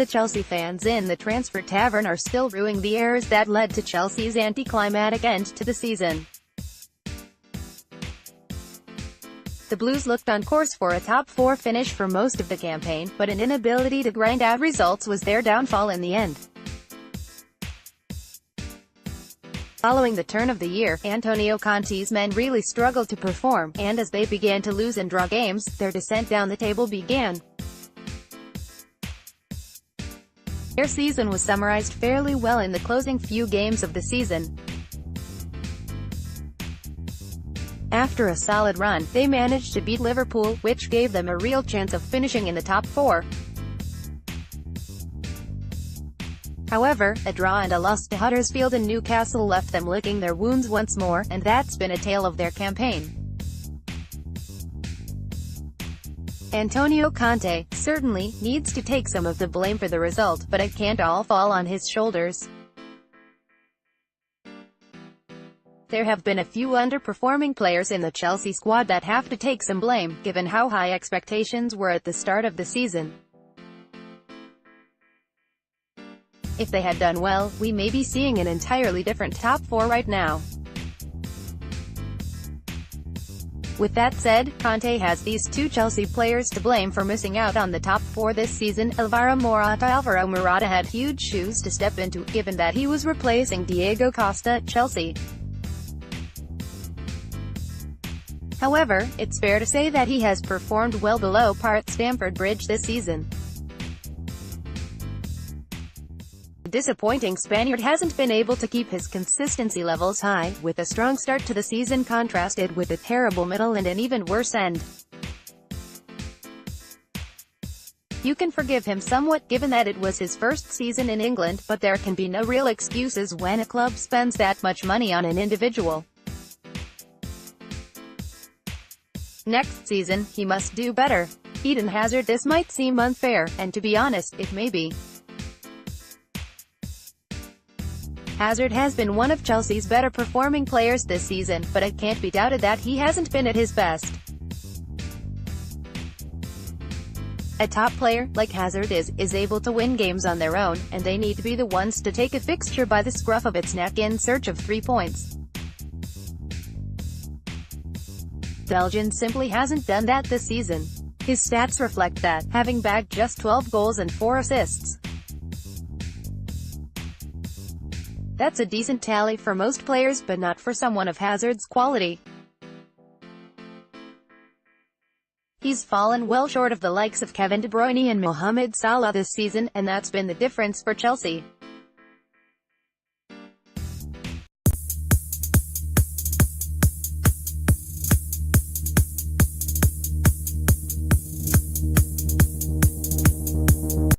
The Chelsea fans in the Transfer Tavern are still rueing the errors that led to Chelsea's anticlimactic end to the season. The Blues looked on course for a top-4 finish for most of the campaign, but an inability to grind out results was their downfall in the end. Following the turn of the year, Antonio Conte's men really struggled to perform, and as they began to lose and draw games, their descent down the table began. Their season was summarised fairly well in the closing few games of the season. After a solid run, they managed to beat Liverpool, which gave them a real chance of finishing in the top 4. However, a draw and a loss to Huddersfield and Newcastle left them licking their wounds once more, and that's been a tale of their campaign. Antonio Conte certainly needs to take some of the blame for the result, but it can't all fall on his shoulders. There have been a few underperforming players in the Chelsea squad that have to take some blame, given how high expectations were at the start of the season. If they had done well, we may be seeing an entirely different top 4 right now. With that said, Conte has these two Chelsea players to blame for missing out on the top 4 this season. Alvaro Morata had huge shoes to step into, given that he was replacing Diego Costa at Chelsea. However, it's fair to say that he has performed well below par at Stamford Bridge this season. The disappointing Spaniard hasn't been able to keep his consistency levels high, with a strong start to the season contrasted with a terrible middle and an even worse end. You can forgive him somewhat given that it was his first season in England, but there can be no real excuses when a club spends that much money on an individual. Next season, he must do better. Eden Hazard. This might seem unfair, and to be honest, it may be. Hazard has been one of Chelsea's better performing players this season, but it can't be doubted that he hasn't been at his best. A top player, like Hazard is able to win games on their own, and they need to be the ones to take a fixture by the scruff of its neck in search of 3 points. Belgian simply hasn't done that this season. His stats reflect that, having bagged just 12 goals and 4 assists. That's a decent tally for most players, but not for someone of Hazard's quality. He's fallen well short of the likes of Kevin De Bruyne and Mohamed Salah this season, and that's been the difference for Chelsea.